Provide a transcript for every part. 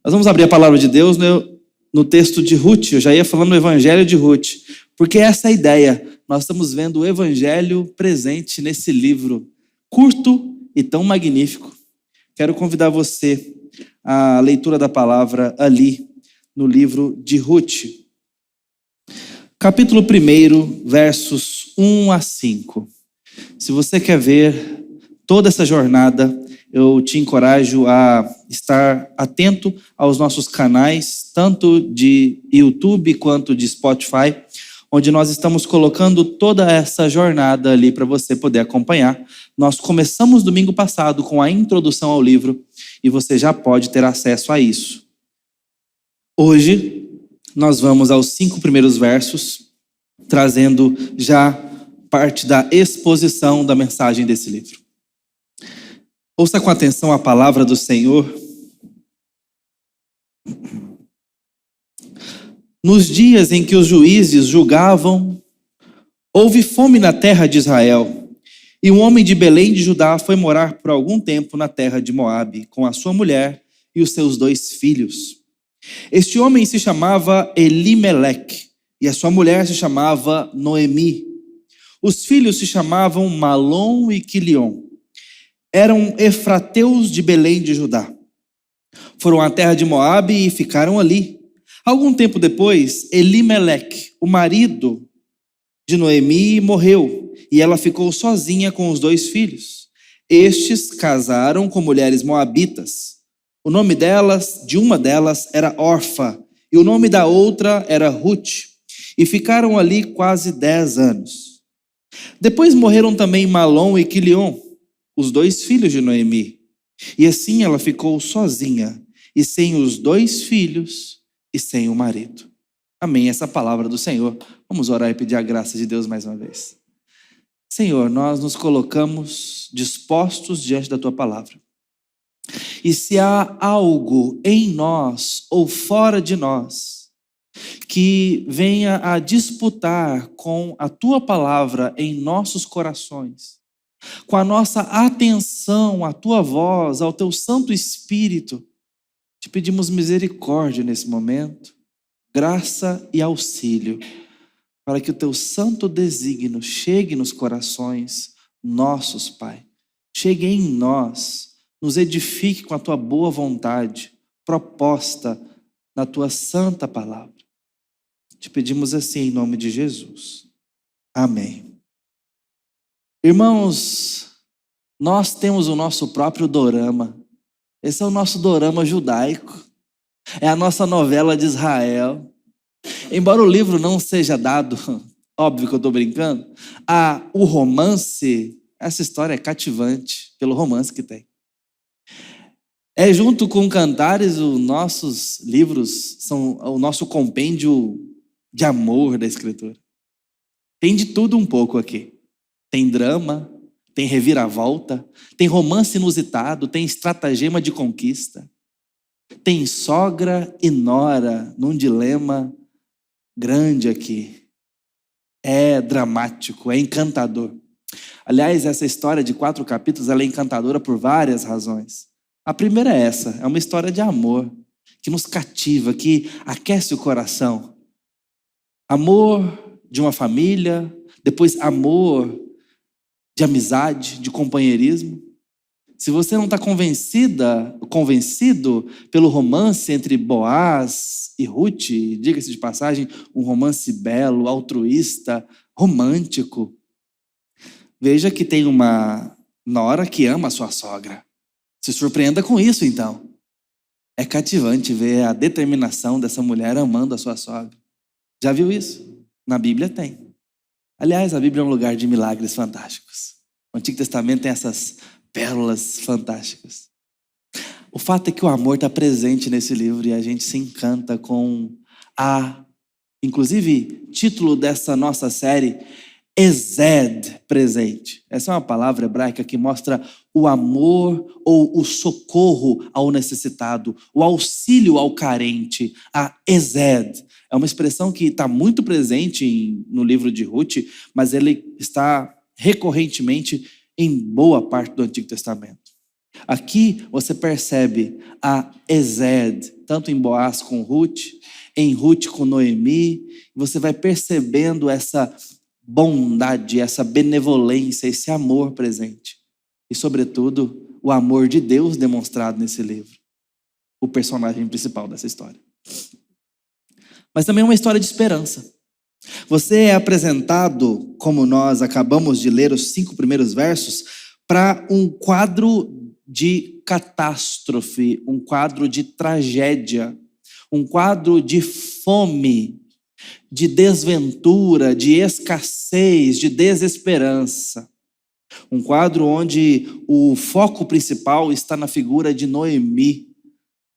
Nós vamos abrir a palavra de Deus no texto de Ruth. Eu já ia falando do evangelho de Ruth, porque essa é a ideia. Nós estamos vendo o evangelho presente nesse livro curto e tão magnífico. Quero convidar você à leitura da palavra ali, no livro de Ruth. Capítulo 1, versos 1 a 5. Se você quer ver toda essa jornada, eu te encorajo a estar atento aos nossos canais, tanto de YouTube quanto de Spotify, onde nós estamos colocando toda essa jornada ali para você poder acompanhar. Nós começamos domingo passado com a introdução ao livro e você já pode ter acesso a isso. Hoje, nós vamos aos 5 primeiros versos, trazendo já parte da exposição da mensagem desse livro. Ouça com atenção a palavra do Senhor. Nos dias em que os juízes julgavam, houve fome na terra de Israel, e um homem de Belém de Judá foi morar por algum tempo na terra de Moabe, com a sua mulher e os seus 2 filhos. Este homem se chamava Elimeleque, e a sua mulher se chamava Noemi. Os filhos se chamavam Malom e Quilion. Eram efrateus de Belém de Judá. Foram à terra de Moabe e ficaram ali. Algum tempo depois, Elimeleque, o marido de Noemi, morreu, e ela ficou sozinha com os 2 filhos. Estes casaram com mulheres moabitas. O nome de uma delas era Orfa, e o nome da outra era Ruth, e ficaram ali quase 10 anos. Depois morreram também Malom e Quilion, os 2 filhos de Noemi. E assim ela ficou sozinha, e sem os 2 filhos, e sem o marido. Amém, essa palavra do Senhor. Vamos orar e pedir a graça de Deus mais uma vez. Senhor, nós nos colocamos dispostos diante da Tua palavra. E se há algo em nós ou fora de nós que venha a disputar com a Tua palavra em nossos corações, com a nossa atenção à Tua voz, ao Teu Santo Espírito, te pedimos misericórdia nesse momento, graça e auxílio, para que o Teu santo desígnio chegue nos corações nossos, Pai. Chegue em nós, nos edifique com a Tua boa vontade, proposta na Tua santa palavra. Te pedimos assim em nome de Jesus. Amém. Irmãos, nós temos o nosso próprio dorama. Esse é o nosso dorama judaico. É a nossa novela de Israel. Embora o livro não seja dado, óbvio que eu estou brincando, o romance, essa história é cativante pelo romance que tem. É junto com Cantares, os nossos livros são o nosso compêndio de amor da Escritura. Tem de tudo um pouco aqui. Tem drama, tem reviravolta, tem romance inusitado, tem estratagema de conquista, tem sogra e nora num dilema grande aqui. É dramático, é encantador. Aliás, essa história de 4 capítulos, ela é encantadora por várias razões. A primeira é essa, é uma história de amor, que nos cativa, que aquece o coração. Amor de uma família, depois amor de amizade, de companheirismo. Se você não está convencido pelo romance entre Boaz e Ruth, diga-se de passagem, um romance belo, altruísta, romântico, veja que tem uma nora que ama a sua sogra. Se surpreenda com isso, então. É cativante ver a determinação dessa mulher amando a sua sogra. Já viu isso? Na Bíblia tem. Aliás, a Bíblia é um lugar de milagres fantásticos. O Antigo Testamento tem essas pérolas fantásticas. O fato é que o amor está presente nesse livro e a gente se encanta com inclusive, título dessa nossa série, Esed, presente. Essa é uma palavra hebraica que mostra o amor ou o socorro ao necessitado, o auxílio ao carente, a Esed. É uma expressão que está muito presente no livro de Ruth, mas ele está recorrentemente em boa parte do Antigo Testamento. Aqui você percebe a Esed, tanto em Boaz com Ruth, em Ruth com Noemi. Você vai percebendo essa bondade, essa benevolência, esse amor presente. E, sobretudo, o amor de Deus demonstrado nesse livro. O personagem principal dessa história. Mas também é uma história de esperança. Você é apresentado, como nós acabamos de ler os 5 primeiros versos, para um quadro de catástrofe, um quadro de tragédia, um quadro de fome, de desventura, de escassez, de desesperança. Um quadro onde o foco principal está na figura de Noemi,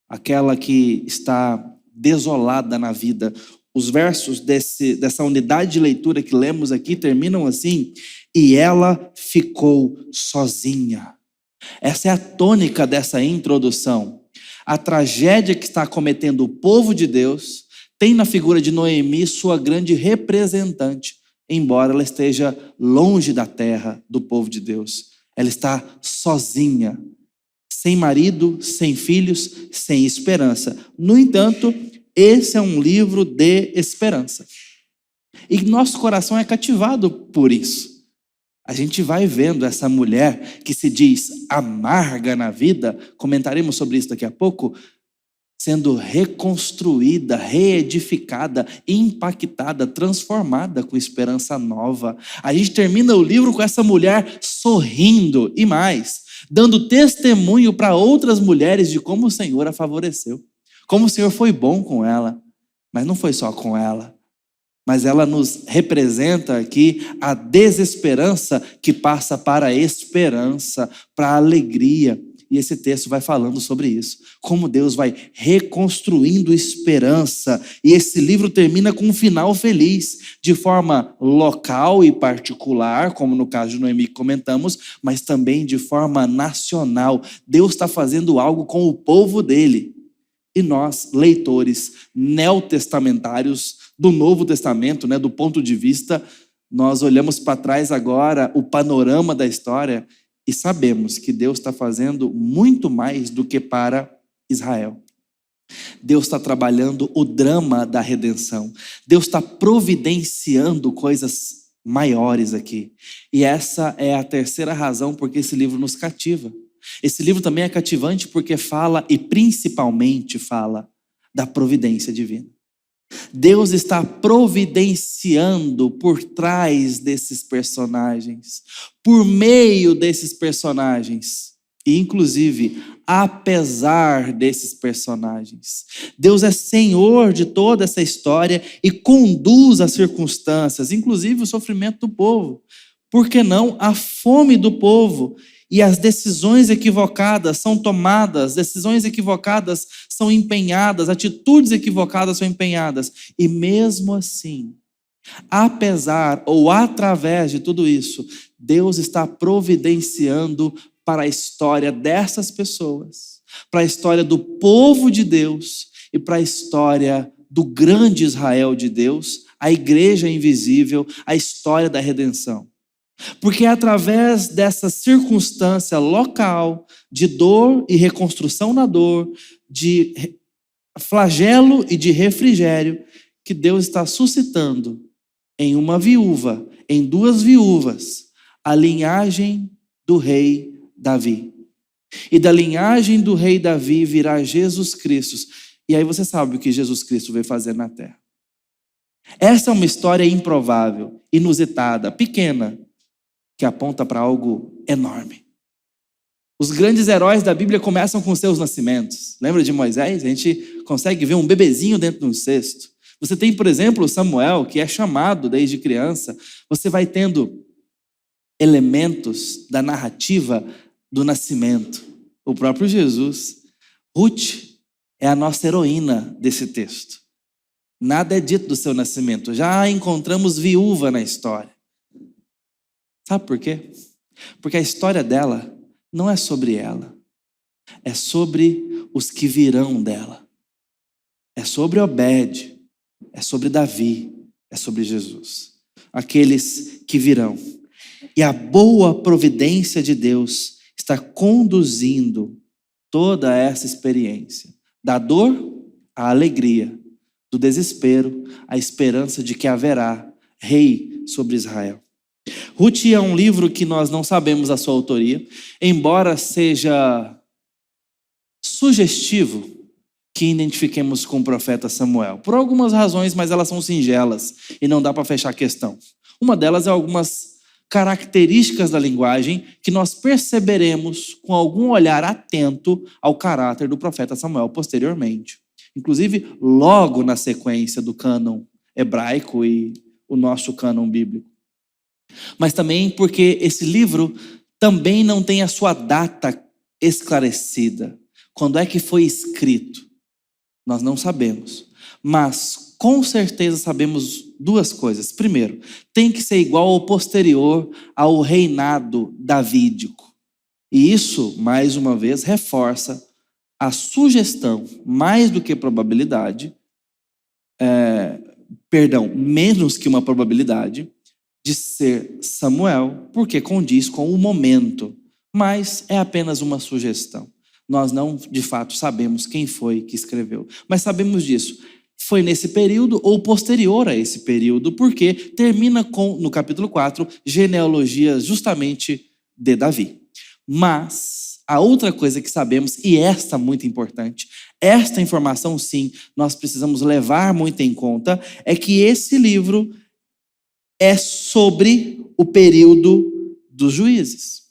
aquela que está desolada na vida. Os versos dessa unidade de leitura que lemos aqui terminam assim: e ela ficou sozinha. Essa é a tônica dessa introdução. A tragédia que está acometendo o povo de Deus tem na figura de Noemi sua grande representante, embora ela esteja longe da terra do povo de Deus. Ela está sozinha, sem marido, sem filhos, sem esperança. No entanto, esse é um livro de esperança. E nosso coração é cativado por isso. A gente vai vendo essa mulher que se diz amarga na vida, comentaremos sobre isso daqui a pouco, sendo reconstruída, reedificada, impactada, transformada com esperança nova. A gente termina o livro com essa mulher sorrindo e mais, dando testemunho para outras mulheres de como o Senhor a favoreceu. Como o Senhor foi bom com ela, mas não foi só com ela. Mas ela nos representa aqui a desesperança que passa para a esperança, para a alegria. E esse texto vai falando sobre isso. Como Deus vai reconstruindo esperança. E esse livro termina com um final feliz, de forma local e particular, como no caso de Noemi que comentamos, mas também de forma nacional. Deus está fazendo algo com o povo dele. E nós, leitores neotestamentários do Novo Testamento, do ponto de vista, nós olhamos para trás agora o panorama da história e sabemos que Deus está fazendo muito mais do que para Israel. Deus está trabalhando o drama da redenção. Deus está providenciando coisas maiores aqui. E essa é a terceira razão porque esse livro nos cativa. Esse livro também é cativante porque fala, e principalmente fala, da providência divina. Deus está providenciando por trás desses personagens, por meio desses personagens, e inclusive apesar desses personagens. Deus é Senhor de toda essa história e conduz as circunstâncias, inclusive o sofrimento do povo. Por que não a fome do povo? E as decisões equivocadas são tomadas, decisões equivocadas são empenhadas, atitudes equivocadas são empenhadas. E mesmo assim, apesar ou através de tudo isso, Deus está providenciando para a história dessas pessoas, para a história do povo de Deus e para a história do grande Israel de Deus, a igreja invisível, a história da redenção. Porque é através dessa circunstância local de dor e reconstrução na dor, de flagelo e de refrigério, que Deus está suscitando em uma viúva, em 2 viúvas, a linhagem do rei Davi. E da linhagem do rei Davi virá Jesus Cristo. E aí você sabe o que Jesus Cristo veio fazer na terra. Essa é uma história improvável, inusitada, pequena, que aponta para algo enorme. Os grandes heróis da Bíblia começam com seus nascimentos. Lembra de Moisés? A gente consegue ver um bebezinho dentro de um cesto. Você tem, por exemplo, Samuel, que é chamado desde criança. Você vai tendo elementos da narrativa do nascimento. O próprio Jesus. Ruth é a nossa heroína desse texto. Nada é dito do seu nascimento. Já encontramos viúva na história. Sabe por quê? Porque a história dela não é sobre ela. É sobre os que virão dela. É sobre Obed. É sobre Davi. É sobre Jesus. Aqueles que virão. E a boa providência de Deus está conduzindo toda essa experiência. Da dor a alegria do desespero, a esperança de que haverá rei sobre Israel. Ruth é um livro que nós não sabemos a sua autoria, embora seja sugestivo que identifiquemos com o profeta Samuel. Por algumas razões, mas elas são singelas e não dá para fechar a questão. Uma delas é algumas características da linguagem que nós perceberemos com algum olhar atento ao caráter do profeta Samuel posteriormente. Inclusive, logo na sequência do cânon hebraico e o nosso cânon bíblico. Mas também porque esse livro também não tem a sua data esclarecida. Quando é que foi escrito? Nós não sabemos. Mas com certeza sabemos duas coisas. Primeiro, tem que ser igual ou posterior ao reinado davídico. E isso, mais uma vez, reforça a sugestão, mais do que probabilidade, menos que uma probabilidade, de ser Samuel, porque condiz com o momento, mas é apenas uma sugestão. Nós não, de fato, sabemos quem foi que escreveu, mas sabemos disso. Foi nesse período ou posterior a esse período, porque termina com, no capítulo 4, genealogia justamente de Davi. Mas a outra coisa que sabemos, e esta muito importante, esta informação sim, nós precisamos levar muito em conta, é que esse livro é sobre o período dos juízes.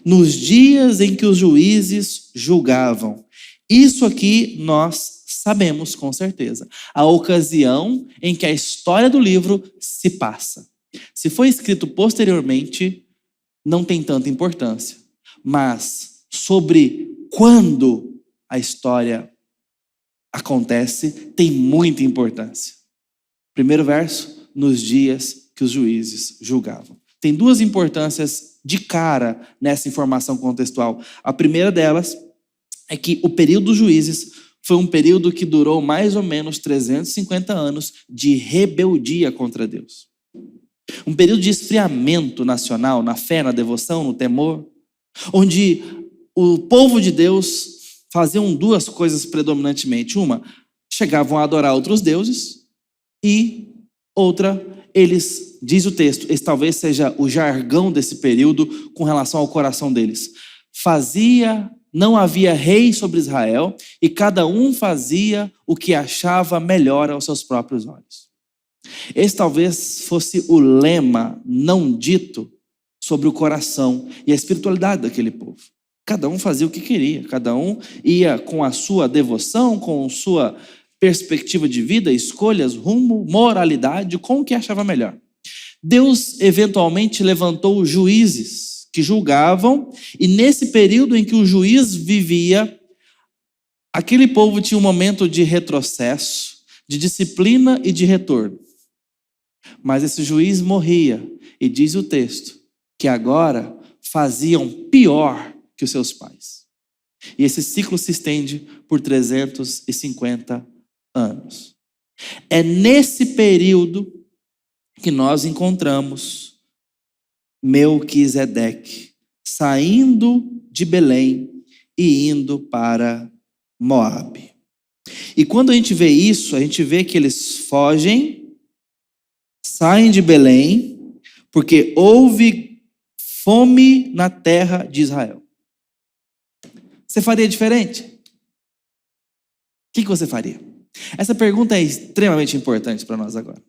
Nos dias em que os juízes julgavam. Isso aqui nós sabemos com certeza. A ocasião em que a história do livro se passa. Se foi escrito posteriormente, não tem tanta importância. Mas sobre quando a história acontece, tem muita importância. Primeiro verso, nos dias que os juízes julgavam. Tem duas importâncias de cara nessa informação contextual. A primeira delas é que o período dos juízes foi um período que durou mais ou menos 350 anos de rebeldia contra Deus. Um período de esfriamento nacional, na fé, na devoção, no temor, onde o povo de Deus faziam duas coisas predominantemente. Uma, chegavam a adorar outros deuses, e outra, eles, diz o texto, esse talvez seja o jargão desse período com relação ao coração deles. Não havia rei sobre Israel e cada um fazia o que achava melhor aos seus próprios olhos. Esse talvez fosse o lema não dito sobre o coração e a espiritualidade daquele povo. Cada um fazia o que queria, cada um ia com a sua devoção, com sua perspectiva de vida, escolhas, rumo, moralidade, com o que achava melhor. Deus eventualmente levantou juízes que julgavam, e nesse período em que o juiz vivia, aquele povo tinha um momento de retrocesso, de disciplina e de retorno. Mas esse juiz morria, e diz o texto, que agora faziam pior que os seus pais. E esse ciclo se estende por 350 anos. É nesse período que nós encontramos Melquisedeque saindo de Belém e indo para Moabe. E quando a gente vê isso, a gente vê que eles fogem, saem de Belém, porque houve fome na terra de Israel. Você faria diferente? O que você faria? Essa pergunta é extremamente importante para nós agora.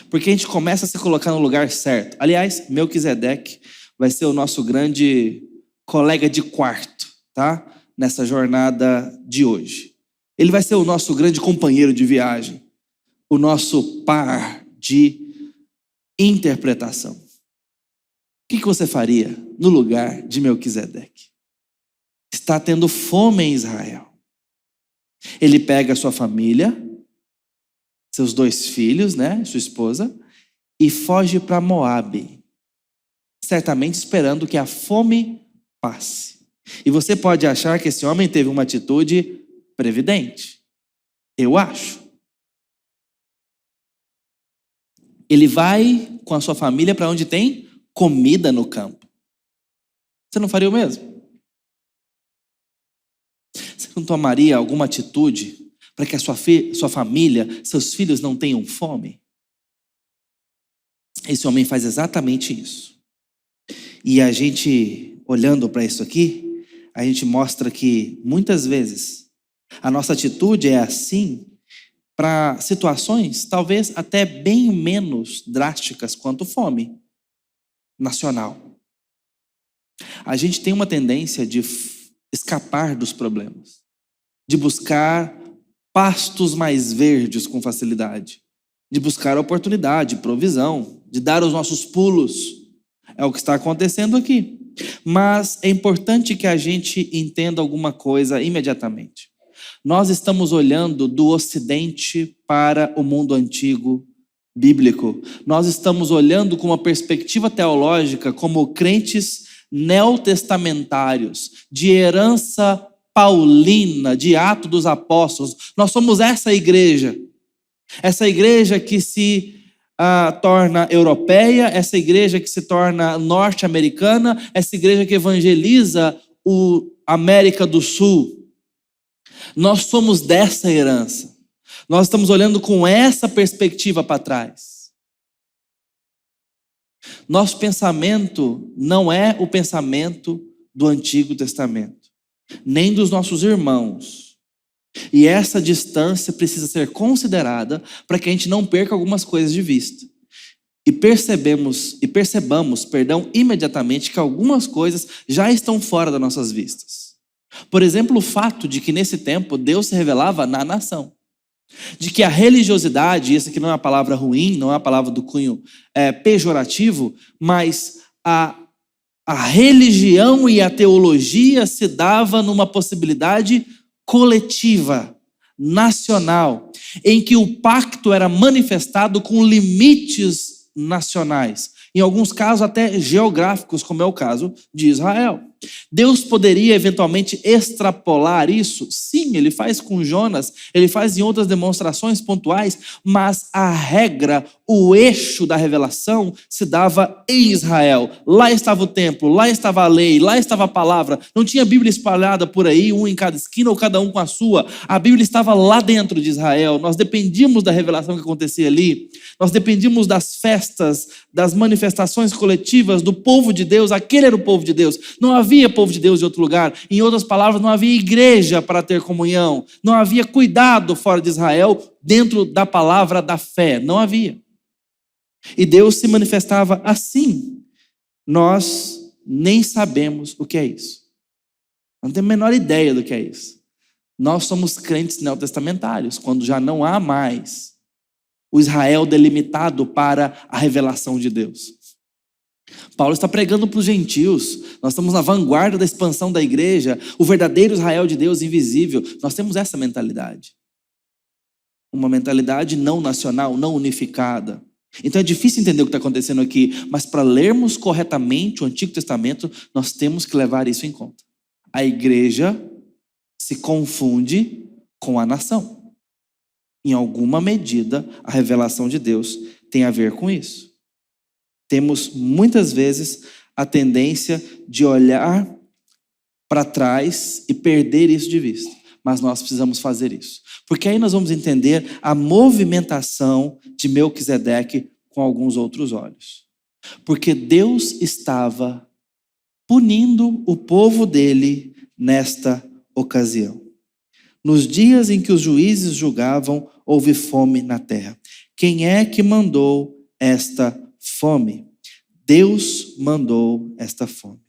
Porque a gente começa a se colocar no lugar certo. Aliás, Melquisedeque vai ser o nosso grande colega de quarto, tá? Nessa jornada de hoje. Ele vai ser o nosso grande companheiro de viagem. O nosso par de interpretação. O que você faria no lugar de Melquisedeque? Está tendo fome em Israel. Ele pega a sua família, seus 2 filhos, né, sua esposa, e foge para Moabe, certamente esperando que a fome passe. E você pode achar que esse homem teve uma atitude previdente. Eu acho. Ele vai com a sua família para onde tem comida no campo. Você não faria o mesmo? Você não tomaria alguma atitude para que a sua família, seus filhos não tenham fome? Esse homem faz exatamente isso. E a gente, olhando para isso aqui, a gente mostra que muitas vezes a nossa atitude é assim para situações talvez até bem menos drásticas quanto fome nacional. A gente tem uma tendência de escapar dos problemas, de buscar pastos mais verdes com facilidade, de buscar oportunidade, provisão, de dar os nossos pulos. É o que está acontecendo aqui. Mas é importante que a gente entenda alguma coisa imediatamente. Nós estamos olhando do Ocidente para o mundo antigo bíblico. Nós estamos olhando com uma perspectiva teológica como crentes neotestamentários, de herança paulina, de Atos dos Apóstolos. Nós somos essa igreja que se torna europeia, essa igreja que se torna norte-americana, essa igreja que evangeliza a América do Sul. Nós somos dessa herança. Nós estamos olhando com essa perspectiva para trás. Nosso pensamento não é o pensamento do Antigo Testamento, nem dos nossos irmãos. E essa distância precisa ser considerada para que a gente não perca algumas coisas de vista. E percebamos, imediatamente que algumas coisas já estão fora das nossas vistas. Por exemplo, o fato de que nesse tempo Deus se revelava na nação. De que a religiosidade, isso aqui não é uma palavra ruim, não é uma palavra do cunho pejorativo, mas a religião e a teologia se dava numa possibilidade coletiva, nacional, em que o pacto era manifestado com limites nacionais, em alguns casos até geográficos, como é o caso de Israel. Deus poderia eventualmente extrapolar isso? Sim, ele faz com Jonas, ele faz em outras demonstrações pontuais, mas a regra, o eixo da revelação se dava em Israel. Lá estava o templo, lá estava a lei, lá estava a palavra. Não tinha Bíblia espalhada por aí, um em cada esquina ou cada um com a sua. A Bíblia estava lá dentro de Israel. Nós dependíamos da revelação que acontecia ali. Nós dependíamos das festas, das manifestações coletivas do povo de Deus. Aquele era o povo de Deus. Não havia povo de Deus em outro lugar. Em outras palavras, não havia igreja para ter comunhão. Não havia cuidado fora de Israel dentro da palavra da fé. Não havia. E Deus se manifestava assim. Nós nem sabemos o que é isso. Não temos a menor ideia do que é isso. Nós somos crentes neotestamentários, quando já não há mais o Israel delimitado para a revelação de Deus. Paulo está pregando para os gentios. Nós estamos na vanguarda da expansão da igreja. O verdadeiro Israel de Deus invisível. Nós temos essa mentalidade. Uma mentalidade não nacional, não unificada. Então é difícil entender o que está acontecendo aqui. Mas para lermos corretamente o Antigo Testamento, nós temos que levar isso em conta. A igreja se confunde com a nação. Em alguma medida, a revelação de Deus tem a ver com isso. Temos muitas vezes a tendência de olhar para trás e perder isso de vista. Mas nós precisamos fazer isso. Porque aí nós vamos entender a movimentação de Melquisedeque com alguns outros olhos. Porque Deus estava punindo o povo dele nesta ocasião. Nos dias em que os juízes julgavam, houve fome na terra. Quem é que mandou esta fome? Deus mandou esta fome.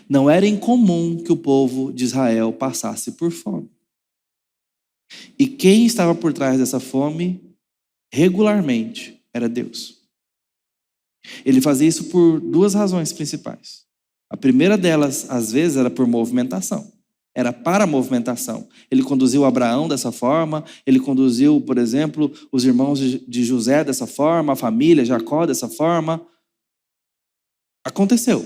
Não era incomum que o povo de Israel passasse por fome. E quem estava por trás dessa fome, regularmente, era Deus. Ele fazia isso por duas razões principais. A primeira delas, às vezes, era por movimentação. Era para a movimentação. Ele conduziu Abraão dessa forma, ele conduziu, por exemplo, os irmãos de José dessa forma, a família, Jacó dessa forma. Aconteceu.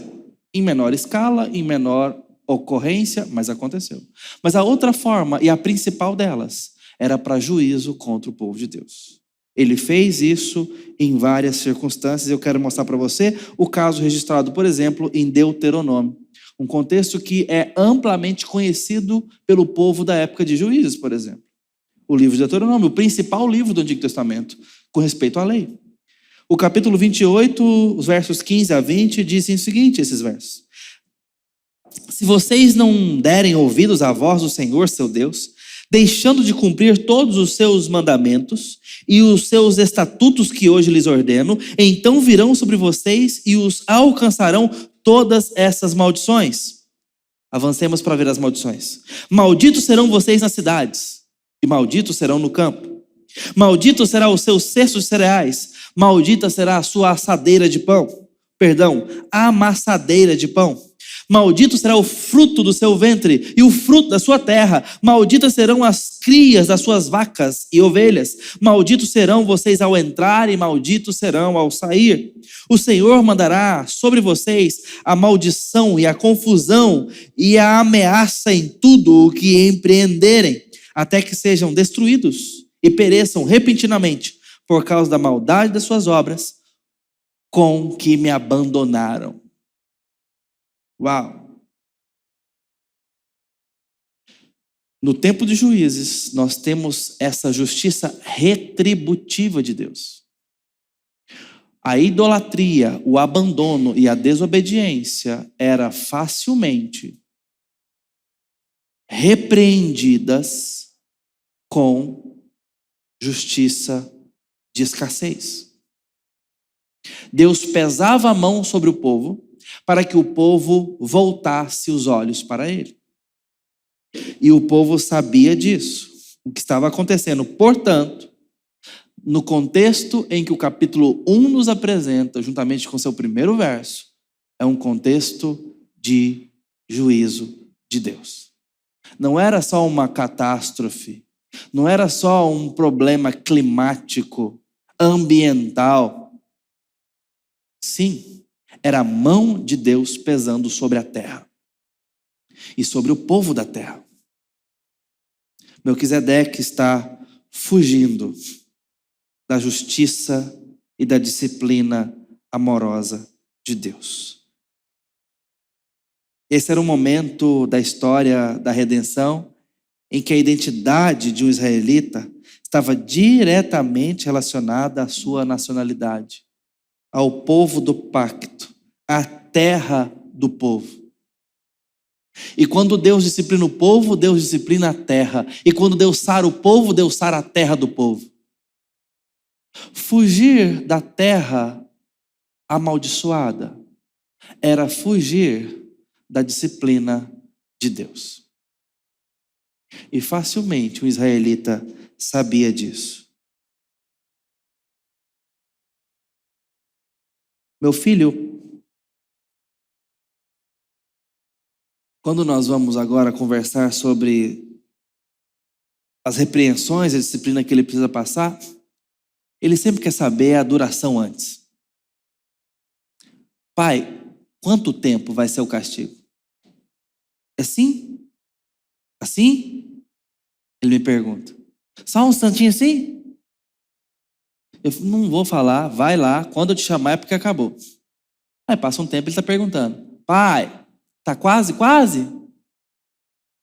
Em menor escala, em menor ocorrência, mas aconteceu. Mas a outra forma, e a principal delas, era para juízo contra o povo de Deus. Ele fez isso em várias circunstâncias. Eu quero mostrar para você o caso registrado, por exemplo, em Deuteronômio. Um contexto que é amplamente conhecido pelo povo da época de Juízes, por exemplo. O livro de Deuteronômio, o principal livro do Antigo Testamento, com respeito à lei. O capítulo 28, os versos 15 a 20, dizem o seguinte, esses versos. Se vocês não derem ouvidos à voz do Senhor, seu Deus, deixando de cumprir todos os seus mandamentos e os seus estatutos que hoje lhes ordeno, então virão sobre vocês e os alcançarão todas essas maldições. Avancemos para ver as maldições. Malditos serão vocês nas cidades, e malditos serão no campo. Maldito será o seu cesto de cereais, maldita será a sua amassadeira de pão. Maldito será o fruto do seu ventre e o fruto da sua terra. Malditas serão as crias das suas vacas e ovelhas. Malditos serão vocês ao entrar e malditos serão ao sair. O Senhor mandará sobre vocês a maldição e a confusão e a ameaça em tudo o que empreenderem, até que sejam destruídos e pereçam repentinamente por causa da maldade das suas obras com que me abandonaram. Uau! No tempo de Juízes, nós temos essa justiça retributiva de Deus. A idolatria, o abandono e a desobediência eram facilmente repreendidas com justiça de escassez. Deus pesava a mão sobre o povo para que o povo voltasse os olhos para ele. E o povo sabia disso, o que estava acontecendo. Portanto, no contexto em que o capítulo 1 nos apresenta, juntamente com seu primeiro verso, é um contexto de juízo de Deus. Não era só uma catástrofe, não era só um problema climático, ambiental. Sim, era a mão de Deus pesando sobre a terra e sobre o povo da terra. Melquisedeque está fugindo da justiça e da disciplina amorosa de Deus. Esse era o momento da história da redenção em que a identidade de um israelita estava diretamente relacionada à sua nacionalidade, ao povo do pacto, à terra do povo. E quando Deus disciplina o povo, Deus disciplina a terra. E quando Deus sara o povo, Deus sara a terra do povo. Fugir da terra amaldiçoada era fugir da disciplina de Deus. E facilmente o israelita sabia disso. Meu filho, quando nós vamos agora conversar sobre as repreensões, a disciplina que ele precisa passar, ele sempre quer saber a duração antes. Pai, quanto tempo vai ser o castigo? Assim? Assim? Ele me pergunta. Só um instantinho assim? Eu não vou falar, vai lá, quando eu te chamar é porque acabou. Aí passa um tempo, ele está perguntando. Pai, tá quase?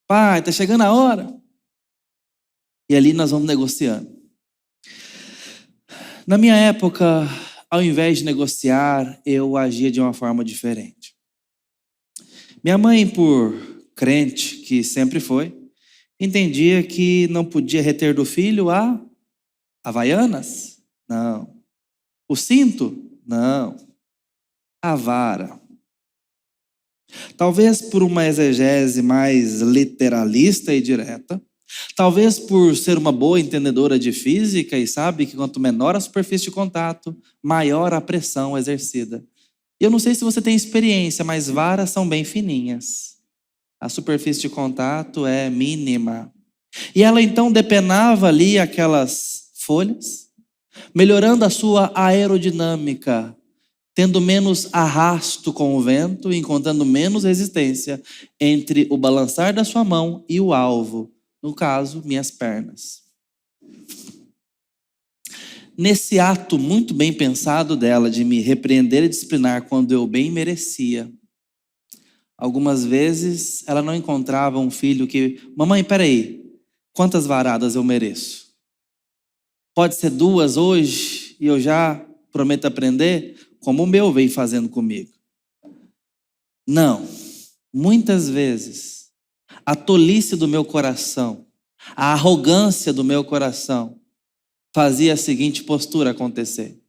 Pai, tá chegando a hora. E ali nós vamos negociando. Na minha época, ao invés de negociar, eu agia de uma forma diferente. Minha mãe, por crente que sempre foi, entendia que não podia reter do filho a havaianas? Não. O cinto? Não. A vara. Talvez por uma exegese mais literalista e direta, talvez por ser uma boa entendedora de física e sabe que quanto menor a superfície de contato, maior a pressão exercida. Eu não sei se você tem experiência, mas varas são bem fininhas. A superfície de contato é mínima. E ela então depenava ali aquelas folhas, melhorando a sua aerodinâmica, tendo menos arrasto com o vento e encontrando menos resistência entre o balançar da sua mão e o alvo, no caso, minhas pernas. Nesse ato muito bem pensado dela de me repreender e disciplinar quando eu bem merecia, algumas vezes ela não encontrava um filho que... Mamãe, peraí, Quantas varadas eu mereço? Pode ser 2 hoje e eu já prometo aprender, como o meu veio fazendo comigo. Não. Muitas vezes, a tolice do meu coração, a arrogância do meu coração, fazia a seguinte postura acontecer.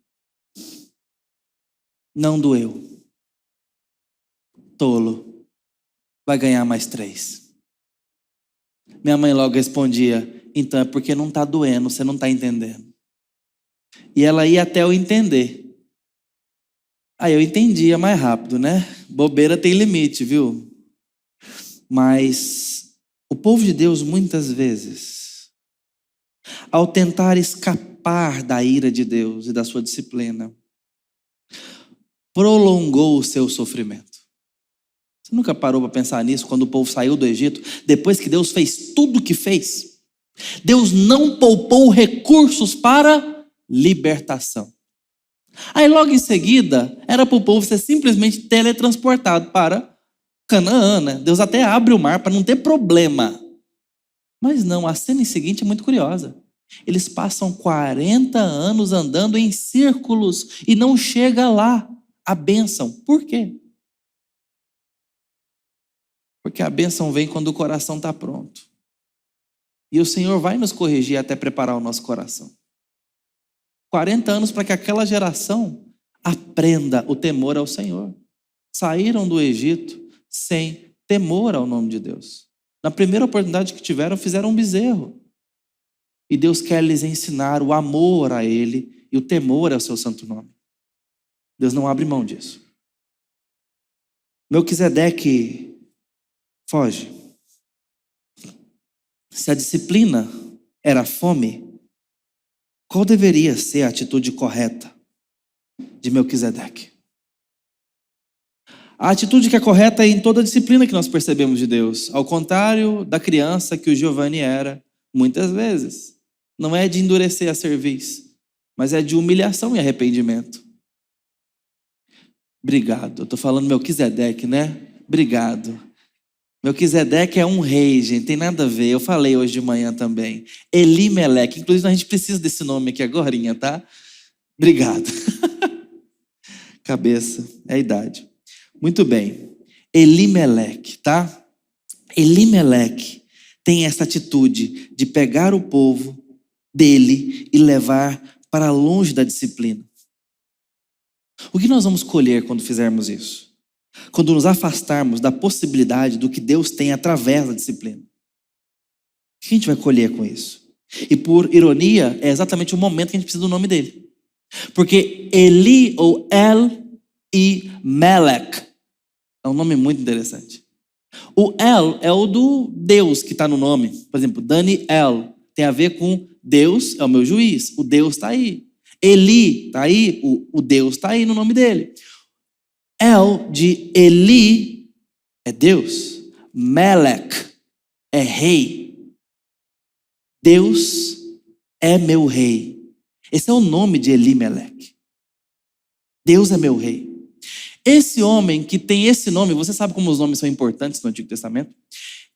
Não doeu. Tolo. Vai ganhar mais 3. Minha mãe logo respondia, então é porque não está doendo, você não está entendendo. E ela ia até eu entender. Aí eu entendia mais rápido, né? Bobeira tem limite, viu? Mas o povo de Deus muitas vezes, ao tentar escapar da ira de Deus e da sua disciplina, prolongou o seu sofrimento. Você nunca parou para pensar nisso quando o povo saiu do Egito? Depois que Deus fez tudo o que fez, Deus não poupou recursos para libertação. Aí logo em seguida, era para o povo ser simplesmente teletransportado para Canaã, né? Deus até abre o mar para não ter problema. Mas não, a cena seguinte é muito curiosa. Eles passam 40 anos andando em círculos e não chega lá a bênção. Por quê? Porque a bênção vem quando o coração está pronto. E o Senhor vai nos corrigir até preparar o nosso coração. 40 anos para que aquela geração aprenda o temor ao Senhor. Saíram do Egito sem temor ao nome de Deus. Na primeira oportunidade que tiveram, fizeram um bezerro. E Deus quer lhes ensinar o amor a Ele e o temor ao seu santo nome. Deus não abre mão disso. Melquisedeque foge. Se a disciplina era fome, qual deveria ser a atitude correta de Melquisedeque? A atitude que é correta é em toda a disciplina que nós percebemos de Deus. Ao contrário da criança que o Giovanni era, muitas vezes. Não é de endurecer a cerviz, mas é de humilhação e arrependimento. Obrigado. Eu estou falando Melquisedeque, né? Obrigado. Melquisedeque é um rei, gente. Tem nada a ver. Eu falei hoje de manhã também. Elimeleque. Inclusive, a gente precisa desse nome aqui agorinha, tá? Obrigado. Cabeça. É a idade. Muito bem. Elimeleque, tá? Elimeleque tem essa atitude de pegar o povo dele e levar para longe da disciplina. O que nós vamos colher quando fizermos isso? Quando nos afastarmos da possibilidade do que Deus tem através da disciplina. O que a gente vai colher com isso? E por ironia, é exatamente o momento que a gente precisa do nome dele. Porque Eli ou El-i-Melech é um nome muito interessante. O El é o do Deus que está no nome. Por exemplo, Daniel tem a ver com Deus é o meu juiz. O Deus está aí. Eli está aí. O Deus está aí no nome dele. El de Eli é Deus. Melech é rei. Deus é meu rei. Esse é o nome de Elimeleque. Deus é meu rei. Esse homem que tem esse nome, você sabe como os nomes são importantes no Antigo Testamento?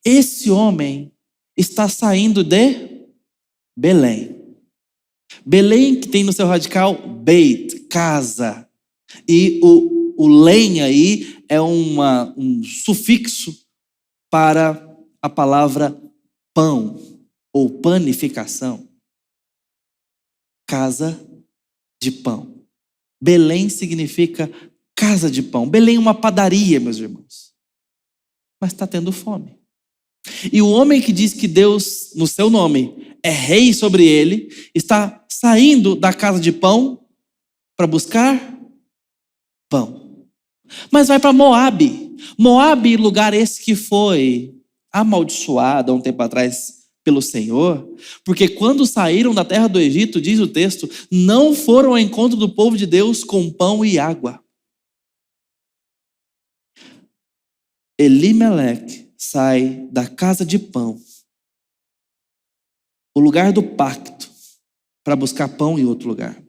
Esse homem está saindo de Belém. Belém que tem no seu radical Beit, casa. E o lém aí é um sufixo para a palavra pão ou panificação. Casa de pão. Belém significa casa de pão. Belém é uma padaria, meus irmãos. Mas está tendo fome. E o homem que diz que Deus, no seu nome, é rei sobre ele, está saindo da casa de pão para buscar pão. Mas vai para Moabe. Moabe, lugar esse que foi amaldiçoado há um tempo atrás pelo Senhor, porque quando saíram da terra do Egito, diz o texto, não foram ao encontro do povo de Deus com pão e água. Elimeleque sai da casa de pão, o lugar do pacto, para buscar pão em outro lugar.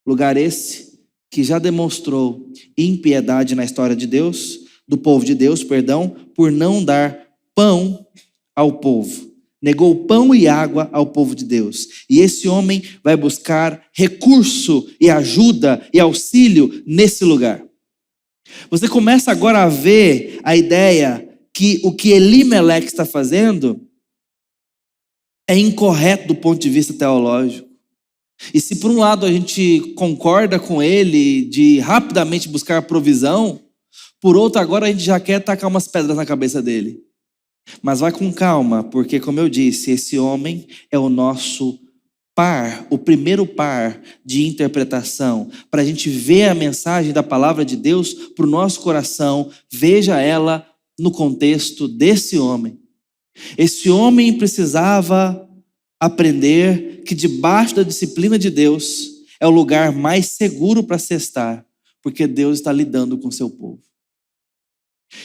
Lugar esse que já demonstrou impiedade na história de Deus, do povo de Deus, perdão, por não dar pão ao povo. negou pão e água ao povo de Deus. E esse homem vai buscar recurso e ajuda e auxílio nesse lugar. Você começa agora a ver a ideia que o que Elimeleque está fazendo é incorreto do ponto de vista teológico. E se por um lado a gente concorda com ele de rapidamente buscar provisão, por outro agora a gente já quer tacar umas pedras na cabeça dele. Mas vai com calma, porque como eu disse, esse homem é o nosso par, o primeiro par de interpretação, para a gente ver a mensagem da palavra de Deus para o nosso coração, veja ela no contexto desse homem. Esse homem precisava aprender que debaixo da disciplina de Deus é o lugar mais seguro para se estar, porque Deus está lidando com seu povo.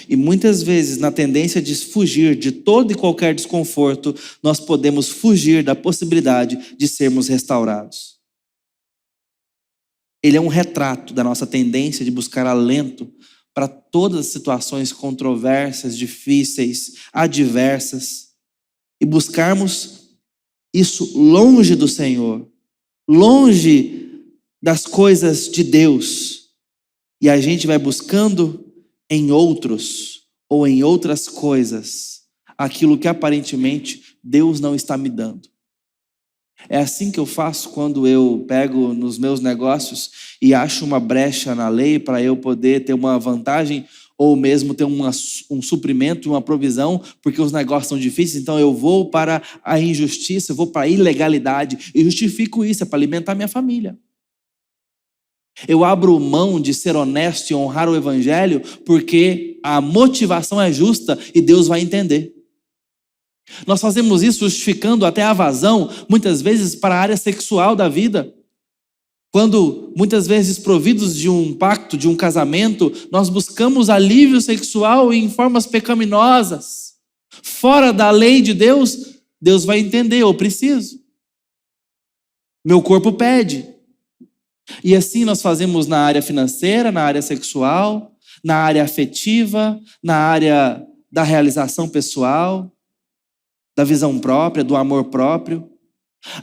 E muitas vezes, na tendência de fugir de todo e qualquer desconforto, nós podemos fugir da possibilidade de sermos restaurados. Ele é um retrato da nossa tendência de buscar alento para todas as situações controversas, difíceis, adversas, e buscarmos isso longe do Senhor, longe das coisas de Deus. E a gente vai buscando em outros ou em outras coisas aquilo que aparentemente Deus não está me dando. É assim que eu faço quando eu pego nos meus negócios e acho uma brecha na lei para eu poder ter uma vantagem ou mesmo ter um suprimento, uma provisão, porque os negócios são difíceis, então eu vou para a injustiça, eu vou para a ilegalidade e justifico isso, é para alimentar minha família. Eu abro mão de ser honesto e honrar o evangelho porque a motivação é justa e Deus vai entender. Nós fazemos isso justificando até a vazão, muitas vezes para a área sexual da vida. Quando, muitas vezes, providos de um pacto, de um casamento, nós buscamos alívio sexual em formas pecaminosas. Fora da lei de Deus, Deus vai entender, eu preciso. Meu corpo pede. E assim nós fazemos na área financeira, na área sexual, na área afetiva, na área da realização pessoal, da visão própria, do amor próprio.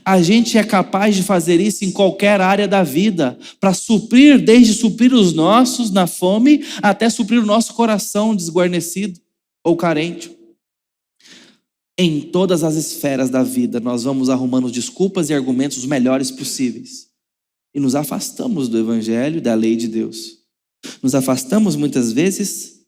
A gente é capaz de fazer isso em qualquer área da vida, para suprir, desde suprir os nossos na fome, até suprir o nosso coração desguarnecido ou carente. Em todas as esferas da vida, nós vamos arrumando desculpas e argumentos os melhores possíveis. E nos afastamos do evangelho, da lei de Deus. Nos afastamos muitas vezes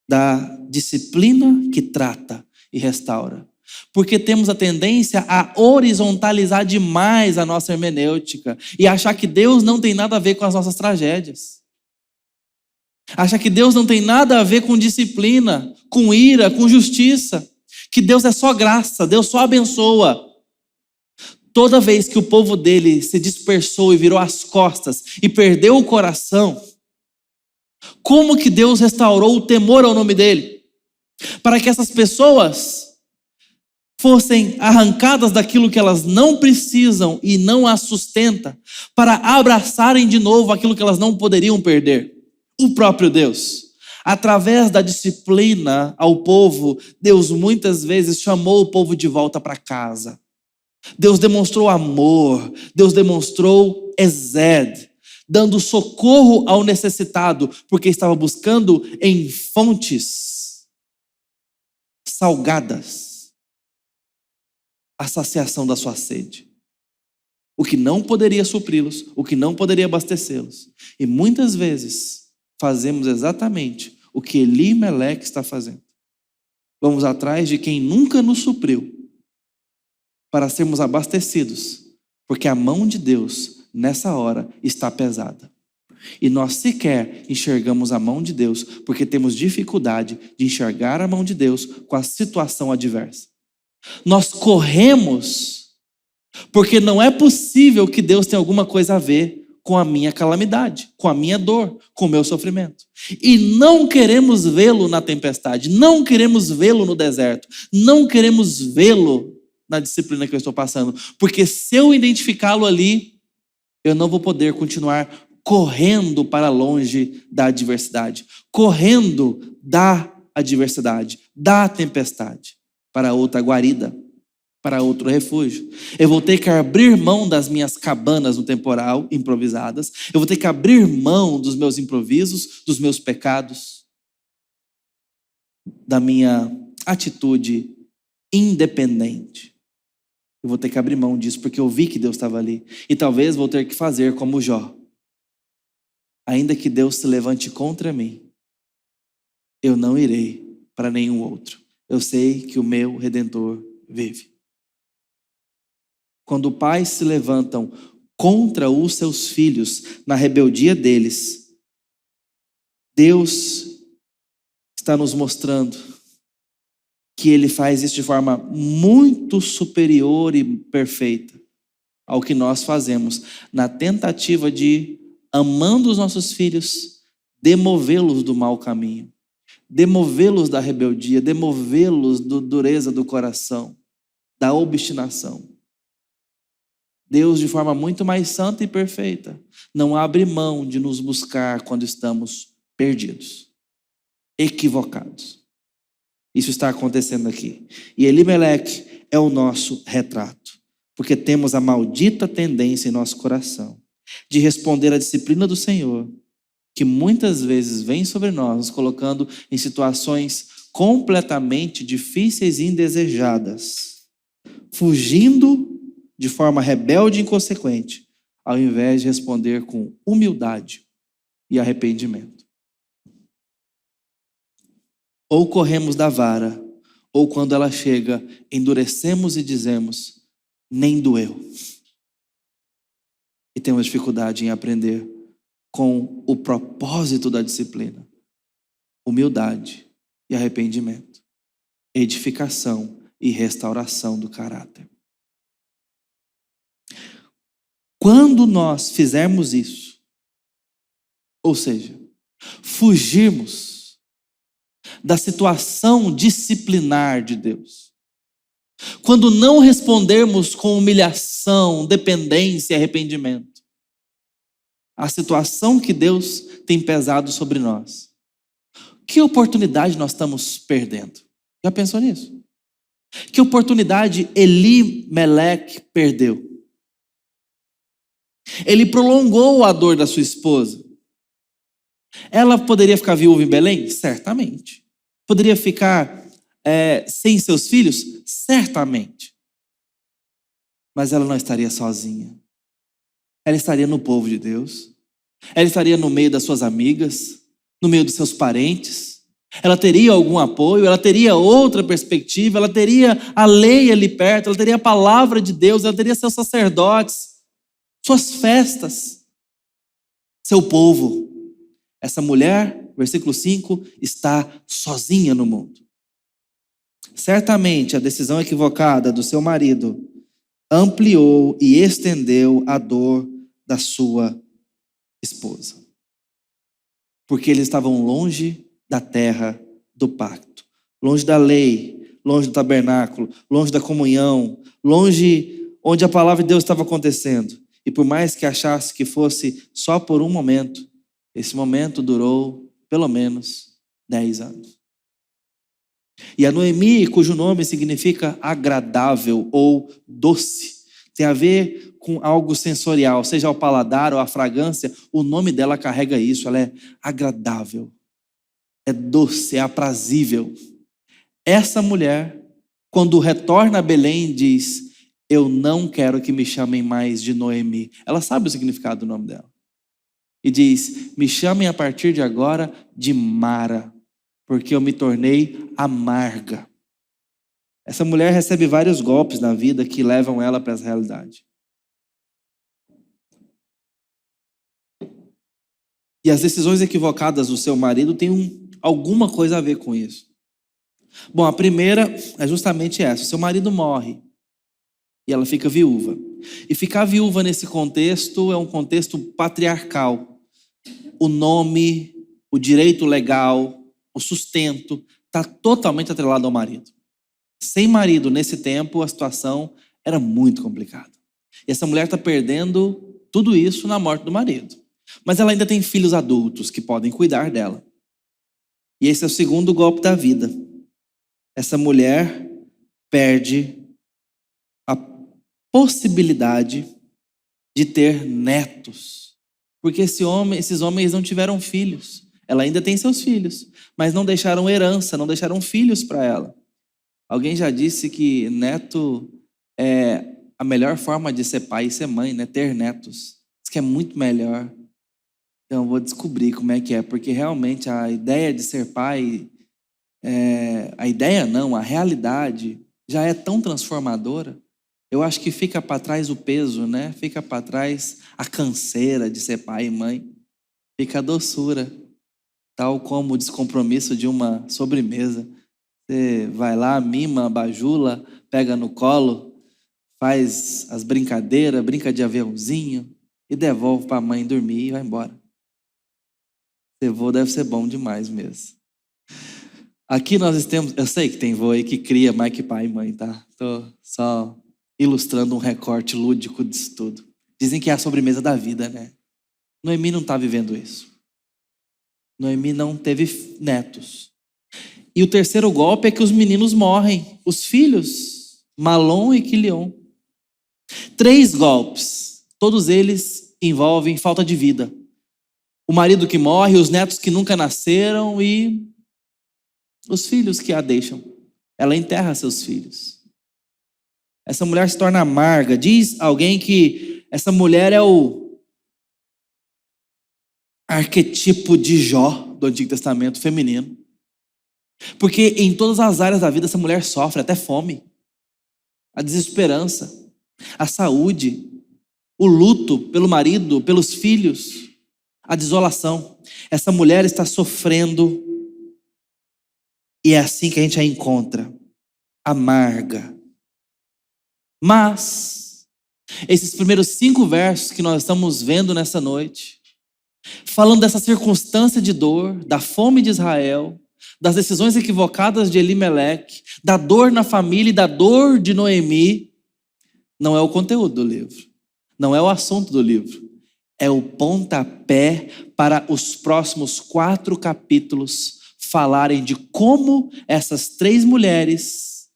da disciplina que trata e restaura. Porque temos a tendência a horizontalizar demais a nossa hermenêutica e achar que Deus não tem nada a ver com as nossas tragédias. Achar que Deus não tem nada a ver com disciplina, com ira, com justiça. Que Deus é só graça, Deus só abençoa. Toda vez que o povo dele se dispersou e virou as costas e perdeu o coração, como que Deus restaurou o temor ao nome dele? Para que essas pessoas fossem arrancadas daquilo que elas não precisam e não as sustenta, para abraçarem de novo aquilo que elas não poderiam perder, o próprio Deus. Através da disciplina ao povo, Deus muitas vezes chamou o povo de volta para casa. Deus demonstrou amor, Deus demonstrou Ezed, dando socorro ao necessitado, porque estava buscando em fontes salgadas a saciação da sua sede. O que não poderia supri-los, o que não poderia abastecê-los. E muitas vezes fazemos exatamente o que Elimeleque está fazendo. Vamos atrás de quem nunca nos supriu, para sermos abastecidos, porque a mão de Deus, nessa hora, está pesada. E nós sequer enxergamos a mão de Deus, porque temos dificuldade de enxergar a mão de Deus com a situação adversa. Nós corremos, porque não é possível que Deus tenha alguma coisa a ver com a minha calamidade, com a minha dor, com o meu sofrimento. E não queremos vê-lo na tempestade, não queremos vê-lo no deserto, não queremos vê-lo na disciplina que eu estou passando, porque se eu identificá-lo ali, eu não vou poder continuar correndo para longe da adversidade, correndo da adversidade, da tempestade, para outra guarida. para outro refúgio. Eu vou ter que abrir mão das minhas cabanas no temporal, improvisadas. Eu vou ter que abrir mão dos meus improvisos, dos meus pecados, da minha atitude independente. Eu vou ter que abrir mão disso, porque eu vi que Deus estava ali. E talvez vou ter que fazer como Jó. Ainda que Deus se levante contra mim, eu não irei para nenhum outro. Eu sei que o meu Redentor vive. Quando pais se levantam contra os seus filhos na rebeldia deles, Deus está nos mostrando que Ele faz isso de forma muito superior e perfeita ao que nós fazemos, na tentativa de, amando os nossos filhos, demovê-los do mau caminho, demovê-los da rebeldia, demovê-los da dureza do coração, da obstinação. Deus, de forma muito mais santa e perfeita, não abre mão de nos buscar quando estamos perdidos, equivocados. Isso está acontecendo aqui. E Elimeleque é o nosso retrato, porque temos a maldita tendência em nosso coração de responder à disciplina do Senhor, que muitas vezes vem sobre nós, nos colocando em situações completamente difíceis e indesejadas, fugindo de forma rebelde e inconsequente, ao invés de responder com humildade e arrependimento. Ou corremos da vara, ou quando ela chega, endurecemos e dizemos, nem doeu. E temos dificuldade em aprender com o propósito da disciplina, humildade e arrependimento, edificação e restauração do caráter. Quando nós fizermos isso, ou seja, fugirmos da situação disciplinar de Deus, quando não respondermos com humilhação, dependência e arrependimento, a situação que Deus tem pesado sobre nós, que oportunidade nós estamos perdendo? Já pensou nisso? Que oportunidade Elimeleque perdeu? Ele prolongou a dor da sua esposa. Ela poderia ficar viúva em Belém? Certamente. Poderia ficar sem seus filhos? Certamente. Mas ela não estaria sozinha. Ela estaria no povo de Deus. Ela estaria no meio das suas amigas, no meio dos seus parentes. Ela teria algum apoio, ela teria outra perspectiva, ela teria a lei ali perto, ela teria a palavra de Deus, ela teria seus sacerdotes, suas festas, seu povo. Essa mulher, versículo 5, está sozinha no mundo. Certamente a decisão equivocada do seu marido ampliou e estendeu a dor da sua esposa. Porque eles estavam longe da terra do pacto, longe da lei, longe do tabernáculo, longe da comunhão, longe onde a palavra de Deus estava acontecendo. E por mais que achasse que fosse só por um momento, esse momento durou pelo menos 10 anos. E a Noemi, cujo nome significa agradável ou doce, tem a ver com algo sensorial, seja o paladar ou a fragrância, o nome dela carrega isso, ela é agradável, é doce, é aprazível. Essa mulher, quando retorna a Belém, diz, eu não quero que me chamem mais de Noemi. Ela sabe o significado do nome dela. E diz, me chamem a partir de agora de Mara, porque eu me tornei amarga. Essa mulher recebe vários golpes na vida que levam ela para essa realidade. E as decisões equivocadas do seu marido têm alguma coisa a ver com isso. Bom, a primeira é justamente essa. O seu marido morre e ela fica viúva. E ficar viúva nesse contexto é um contexto patriarcal. O nome, o direito legal, o sustento está totalmente atrelado ao marido. Sem marido nesse tempo, a situação era muito complicada. E essa mulher está perdendo tudo isso na morte do marido. Mas ela ainda tem filhos adultos que podem cuidar dela. E esse é o segundo golpe da vida. Essa mulher perde possibilidade de ter netos. Porque esses homens não tiveram filhos. Ela ainda tem seus filhos, mas não deixaram herança, não deixaram filhos para ela. Alguém já disse que neto é a melhor forma de ser pai e ser mãe, né? Ter netos. Diz que é muito melhor. Então eu vou descobrir como é que é, porque realmente a ideia de ser pai, a realidade já é tão transformadora. Eu acho que fica para trás o peso, né? Fica para trás a canseira de ser pai e mãe. Fica a doçura, tal como o descompromisso de uma sobremesa. Você vai lá, mima, bajula, pega no colo, faz as brincadeiras, brinca de aviãozinho e devolve para a mãe dormir e vai embora. Ser vô deve ser bom demais mesmo. Aqui nós temos, eu sei que tem vô aí que cria mais que pai e mãe, tá? Tô só ilustrando um recorte lúdico disso tudo. Dizem que é a sobremesa da vida, né? Noemi não está vivendo isso. Noemi não teve netos. E o terceiro golpe é que os meninos morrem. Os filhos, Malom e Quilion. 3 golpes. Todos eles envolvem falta de vida. O marido que morre, os netos que nunca nasceram e os filhos que a deixam. Ela enterra seus filhos. Essa mulher se torna amarga. Diz alguém que essa mulher é o arquetipo de Jó do Antigo Testamento feminino. Porque em todas as áreas da vida essa mulher sofre, até fome, a desesperança, a saúde, o luto pelo marido, pelos filhos, a desolação. Essa mulher está sofrendo e é assim que a gente a encontra, amarga. Mas esses primeiros 5 versos que nós estamos vendo nessa noite, falando dessa circunstância de dor, da fome de Israel, das decisões equivocadas de Elimeleque, da dor na família e da dor de Noemi, não é o conteúdo do livro, não é o assunto do livro, é o pontapé para os próximos 4 capítulos falarem de como essas 3 mulheres,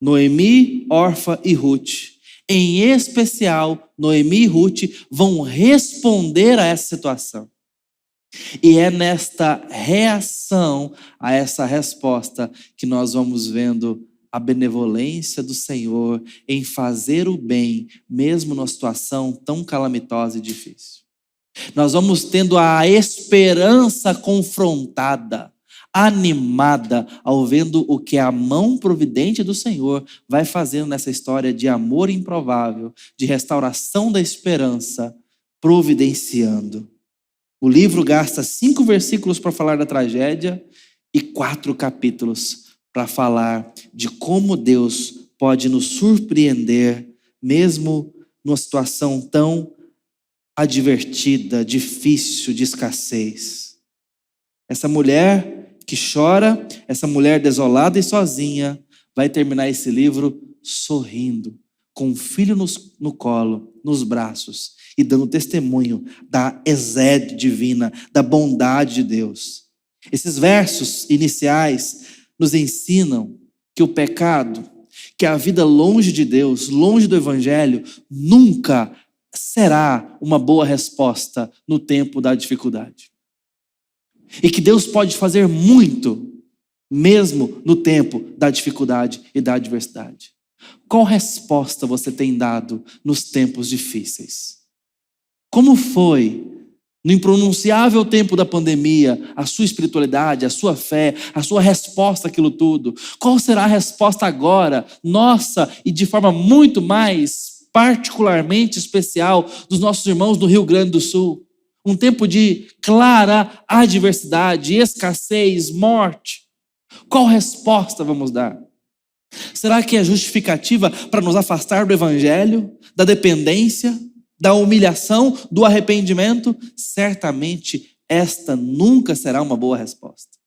Noemi, Orfa e Ruth, em especial Noemi e Ruth, vão responder a essa situação. E é nesta reação a essa resposta que nós vamos vendo a benevolência do Senhor em fazer o bem, mesmo numa situação tão calamitosa e difícil. Nós vamos tendo a esperança confrontada, animada, ao vendo o que a mão providente do Senhor vai fazendo nessa história de amor improvável, de restauração da esperança, providenciando. O livro gasta 5 versículos para falar da tragédia e 4 capítulos para falar de como Deus pode nos surpreender, mesmo numa situação tão advertida, difícil, de escassez. Essa mulher que chora, essa mulher desolada e sozinha, vai terminar esse livro sorrindo, com um filho no colo, nos braços, e dando testemunho da exede divina, da bondade de Deus. Esses versos iniciais nos ensinam que o pecado, que a vida longe de Deus, longe do Evangelho, nunca será uma boa resposta no tempo da dificuldade. E que Deus pode fazer muito, mesmo no tempo da dificuldade e da adversidade. Qual resposta você tem dado nos tempos difíceis? Como foi, no impronunciável tempo da pandemia, a sua espiritualidade, a sua fé, a sua resposta àquilo tudo? Qual será a resposta agora, nossa, e de forma muito mais particularmente especial dos nossos irmãos do Rio Grande do Sul? Um tempo de clara adversidade, escassez, morte. Qual resposta vamos dar? Será que é justificativa para nos afastar do Evangelho, da dependência, da humilhação, do arrependimento? Certamente esta nunca será uma boa resposta.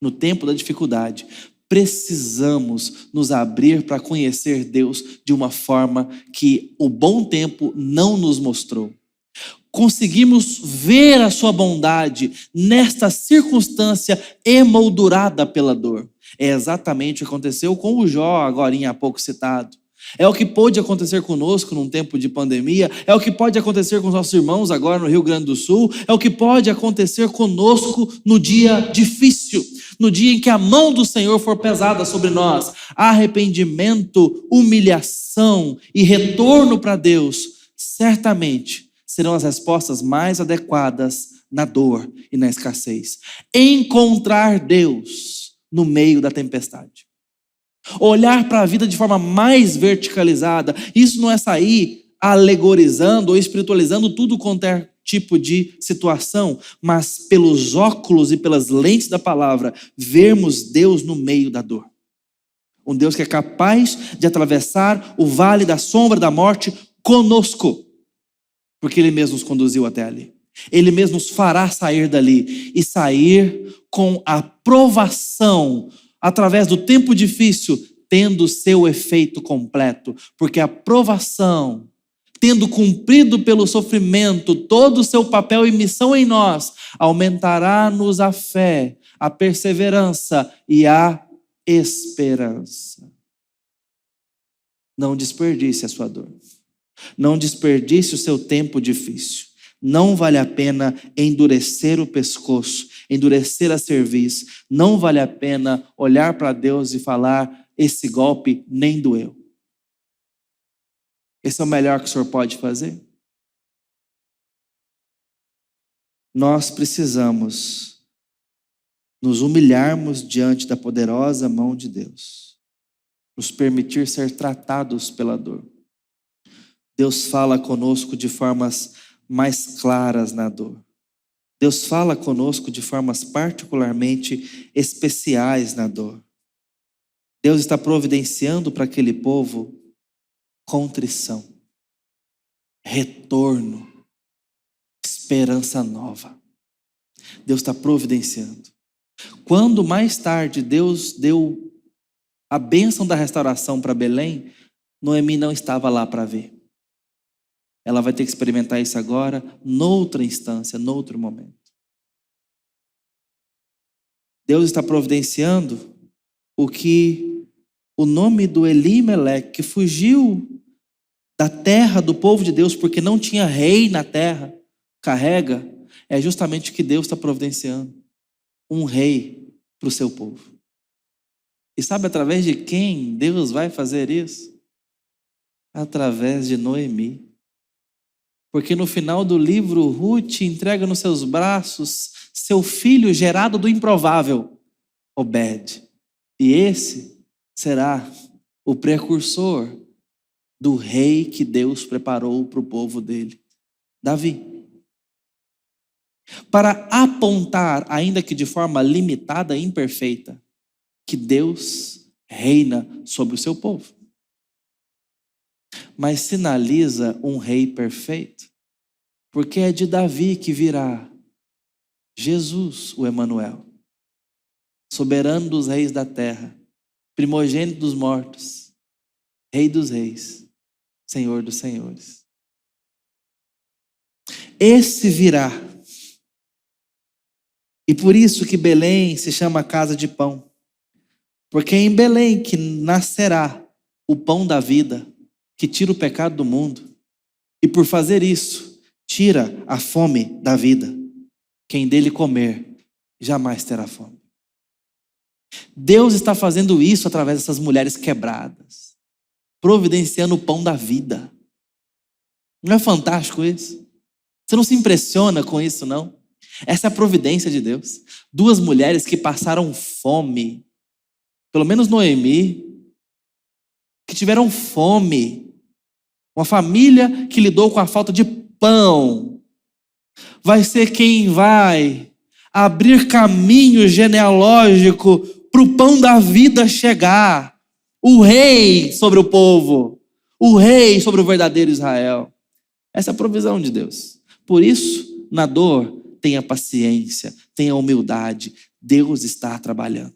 No tempo da dificuldade, precisamos nos abrir para conhecer Deus de uma forma que o bom tempo não nos mostrou. Conseguimos ver a sua bondade nesta circunstância emoldurada pela dor. É exatamente o que aconteceu com o Jó, agora há pouco citado. É o que pôde acontecer conosco num tempo de pandemia, é o que pode acontecer com os nossos irmãos agora no Rio Grande do Sul, é o que pode acontecer conosco no dia difícil, no dia em que a mão do Senhor for pesada sobre nós. Arrependimento, humilhação e retorno para Deus, certamente serão as respostas mais adequadas na dor e na escassez. Encontrar Deus no meio da tempestade. Olhar para a vida de forma mais verticalizada. Isso não é sair alegorizando ou espiritualizando tudo quanto é tipo de situação, mas pelos óculos e pelas lentes da palavra, vermos Deus no meio da dor. Um Deus que é capaz de atravessar o vale da sombra da morte conosco, porque Ele mesmo nos conduziu até ali. Ele mesmo nos fará sair dali e sair com a provação através do tempo difícil, tendo seu efeito completo, porque a provação, tendo cumprido pelo sofrimento todo o seu papel e missão em nós, aumentará-nos a fé, a perseverança e a esperança. Não desperdice a sua dor. Não desperdice o seu tempo difícil. Não vale a pena endurecer o pescoço, endurecer a cerviz. Não vale a pena olhar para Deus e falar: esse golpe nem doeu. Esse é o melhor que o Senhor pode fazer? Nós precisamos nos humilharmos diante da poderosa mão de Deus, nos permitir ser tratados pela dor. Deus fala conosco de formas mais claras na dor. Deus fala conosco de formas particularmente especiais na dor. Deus está providenciando para aquele povo contrição, retorno, esperança nova. Deus está providenciando. Quando mais tarde Deus deu a bênção da restauração para Belém, Noemi não estava lá para ver. Ela vai ter que experimentar isso agora, noutra instância, noutro momento. Deus está providenciando o que o nome do Elimeleque, que fugiu da terra do povo de Deus, porque não tinha rei na terra, carrega, é justamente o que Deus está providenciando. Um rei para o seu povo. E sabe através de quem Deus vai fazer isso? Através de Noemi. Porque no final do livro, Ruth entrega nos seus braços seu filho gerado do improvável, Obed. E esse será o precursor do rei que Deus preparou para o povo dele, Davi. Para apontar, ainda que de forma limitada e imperfeita, que Deus reina sobre o seu povo. Mas sinaliza um rei perfeito, porque é de Davi que virá Jesus, o Emanuel, soberano dos reis da terra, primogênito dos mortos, rei dos reis, Senhor dos senhores. Esse virá. E por isso que Belém se chama casa de pão, porque é em Belém que nascerá o pão da vida, que tira o pecado do mundo. E por fazer isso, tira a fome da vida. Quem dele comer, jamais terá fome. Deus está fazendo isso através dessas mulheres quebradas, providenciando o pão da vida. Não é fantástico isso? Você não se impressiona com isso, não? Essa é a providência de Deus. Duas mulheres que passaram fome, pelo menos Noemi, que tiveram fome. Uma família que lidou com a falta de pão, vai ser quem vai abrir caminho genealógico para o pão da vida chegar. O rei sobre o povo, o rei sobre o verdadeiro Israel. Essa é a provisão de Deus. Por isso, na dor, tenha paciência, tenha humildade. Deus está trabalhando,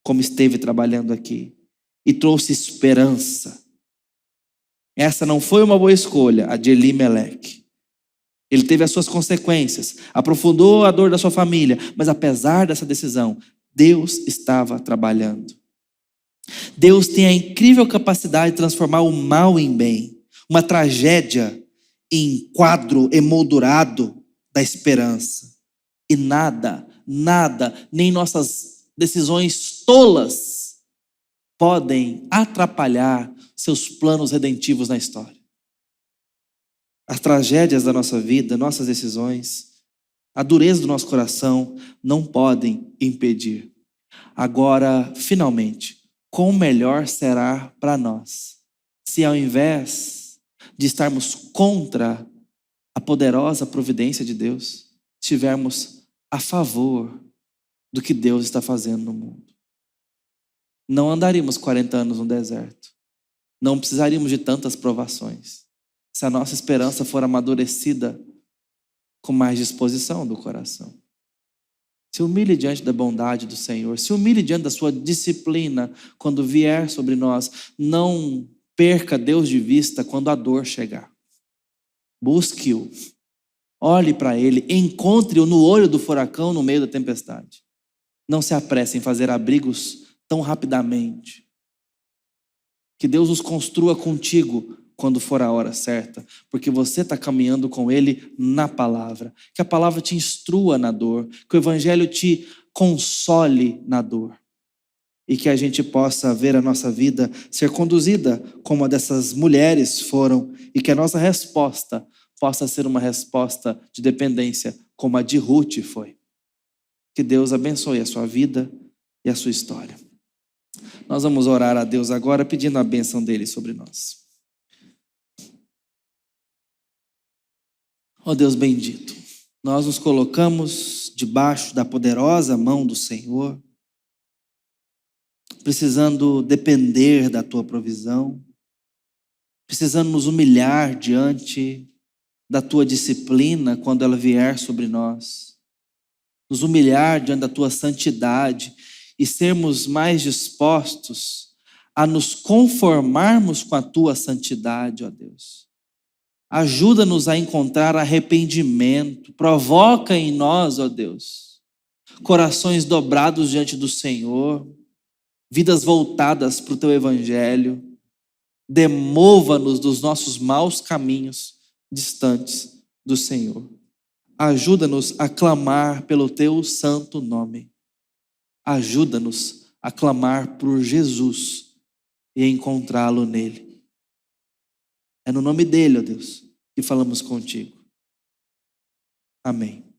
como esteve trabalhando aqui, e trouxe esperança. Essa não foi uma boa escolha, a de Elimeleque. Ele teve as suas consequências, aprofundou a dor da sua família, mas apesar dessa decisão, Deus estava trabalhando. Deus tem a incrível capacidade de transformar o mal em bem, uma tragédia em quadro emoldurado da esperança. E nada, nem nossas decisões tolas podem atrapalhar seus planos redentivos na história. As tragédias da nossa vida, nossas decisões, a dureza do nosso coração não podem impedir. Agora, finalmente, quão melhor será para nós se, ao invés de estarmos contra a poderosa providência de Deus, estivermos a favor do que Deus está fazendo no mundo. Não andaríamos 40 anos no deserto. Não precisaríamos de tantas provações, se a nossa esperança for amadurecida com mais disposição do coração. Se humilhe diante da bondade do Senhor. Se humilhe diante da sua disciplina quando vier sobre nós. Não perca Deus de vista quando a dor chegar. Busque-o. Olhe para Ele. Encontre-o no olho do furacão, no meio da tempestade. Não se apresse em fazer abrigos tão rapidamente. Que Deus os construa contigo quando for a hora certa, porque você está caminhando com Ele na palavra. Que a palavra te instrua na dor, que o Evangelho te console na dor. E que a gente possa ver a nossa vida ser conduzida como a dessas mulheres foram, e que a nossa resposta possa ser uma resposta de dependência, como a de Ruth foi. Que Deus abençoe a sua vida e a sua história. Nós vamos orar a Deus agora, pedindo a bênção dele sobre nós. Ó Deus bendito, nós nos colocamos debaixo da poderosa mão do Senhor, precisando depender da tua provisão, precisando nos humilhar diante da tua disciplina quando ela vier sobre nós, nos humilhar diante da tua santidade e sermos mais dispostos a nos conformarmos com a tua santidade, ó Deus. Ajuda-nos a encontrar arrependimento, provoca em nós, ó Deus, corações dobrados diante do Senhor, vidas voltadas para o teu evangelho. Demova-nos dos nossos maus caminhos distantes do Senhor. Ajuda-nos a clamar pelo teu santo nome. Ajuda-nos a clamar por Jesus e encontrá-lo nele. É no nome dele, ó Deus, que falamos contigo. Amém.